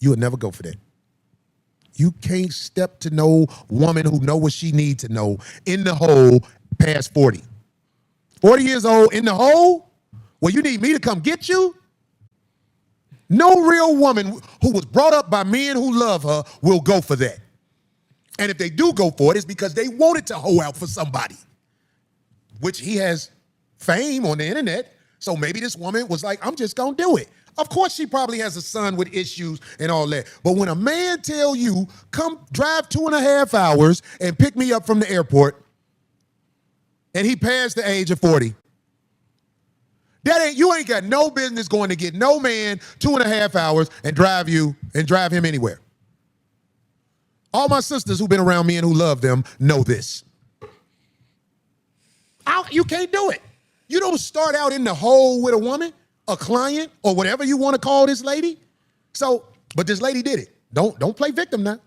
You would never go for that. You can't step to no woman who know what she needs to know in the hole past 40. 40 years old in the hole? Well, you need me to come get you? No real woman who was brought up by men who love her will go for that. And if they do go for it, it's because they wanted to hoe out for somebody, which he has fame on the internet. So maybe this woman was like, I'm just going to do it. Of course, she probably has a son with issues and all that. But when a man tell you, come drive 2.5 hours and pick me up from the airport, and he passed the age of 40, you ain't got no business going to get no man 2.5 hours and drive him anywhere. All my sisters who've been around me and who love them know this. You can't do it. You don't start out in the hole with a woman, a client, or whatever you want to call this lady. So, but this lady did it. Don't play victim now.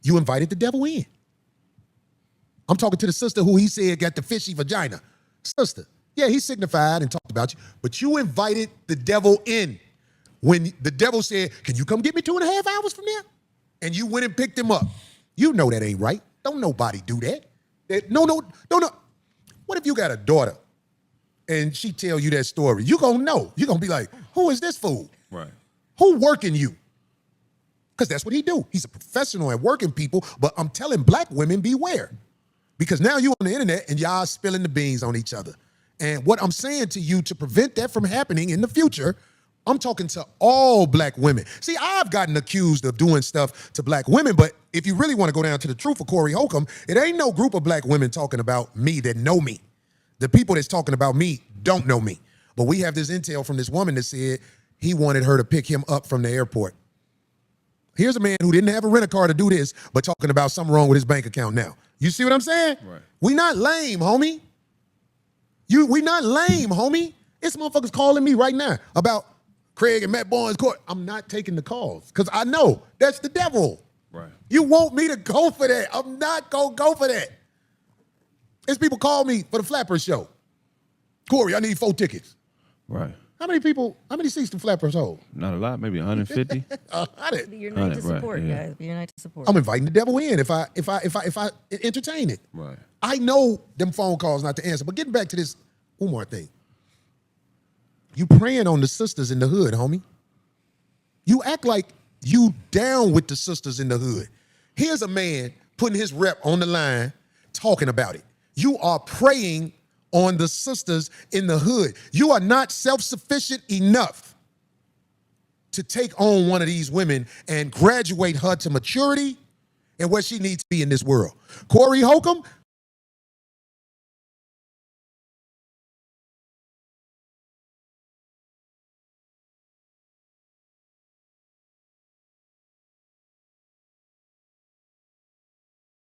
You invited the devil in. I'm talking to the sister who he said got the fishy vagina. Sister, yeah, he signified and talked about you, but you invited the devil in. When the devil said, can you come get me 2.5 hours from there? And you went and picked him up. You know that ain't right. Don't nobody do that. No. What if you got a daughter and she tell you that story? You gonna know. You gonna be like, who is this fool? Right. Who working you? Because that's what he do. He's a professional at working people, but I'm telling black women, beware. Because now you on the internet and y'all spilling the beans on each other. And what I'm saying to you to prevent that from happening in the future, I'm talking to all black women. See, I've gotten accused of doing stuff to black women, but if you really want to go down to the truth of Corey Holcomb, it ain't no group of black women talking about me that know me. The people that's talking about me don't know me. But we have this intel from this woman that said he wanted her to pick him up from the airport. Here's a man who didn't have a rent-a-car to do this, but talking about something wrong with his bank account now. You see what I'm saying? Right. We not lame, homie. We not lame, homie. It's motherfuckers calling me right now about Craig and Matt Barnes court. I'm not taking the calls because I know that's the devil. Right. You want me to go for that. I'm not going to go for that. It's people call me for the Flapper show. Corey, I need 4 tickets. Right. How many seats do Flappers hold? Not a lot, maybe 150. 100. Your night to support, right, yeah. guys. Your night to support. I'm inviting the devil in if I entertain it. Right. I know them phone calls not to answer. But getting back to this Umar thing. You praying on the sisters in the hood, homie. You act like you down with the sisters in the hood. Here's a man putting his rep on the line, talking about it. You are praying on the sisters in the hood. You are not self-sufficient enough to take on one of these women and graduate her to maturity and where she needs to be in this world. Corey Holcomb,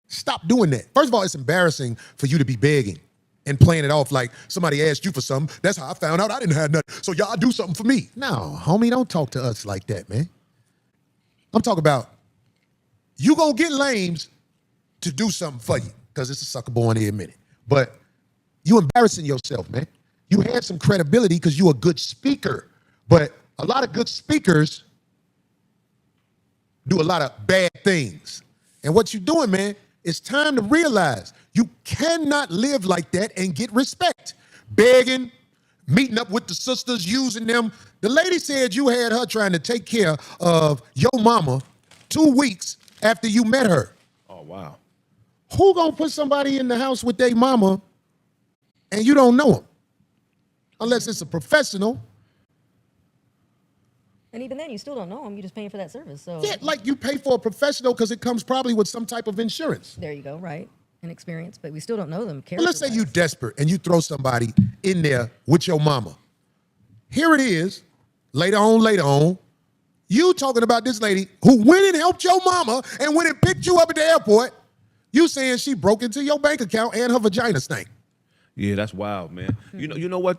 stop doing that. First of all, it's embarrassing for you to be begging and playing it off like somebody asked you for something. That's how I found out I didn't have nothing. So y'all do something for me. No, homie, don't talk to us like that, man. I'm talking about you gonna get lames to do something for you because it's a sucker boy in here a minute. But you embarrassing yourself, man. You had some credibility because you a good speaker. But a lot of good speakers do a lot of bad things. And what you doing, man, it's time to realize you cannot live like that and get respect. Begging, meeting up with the sisters, using them. The lady said you had her trying to take care of your mama 2 weeks after you met her. Oh, wow. Who gonna put somebody in the house with their mama and you don't know them? Unless it's a professional. And even then, you still don't know them. You're just paying for that service. So Yeah, like you pay for a professional because it comes probably with some type of insurance. there you go, right? And experience, but we still don't know them. But let's say you desperate and you throw somebody in there with your mama. Here it is, later on, you talking about this lady who went and helped your mama and went and picked you up at the airport. You saying she broke into your bank account and her vagina stank. Yeah, that's wild, man. You know what?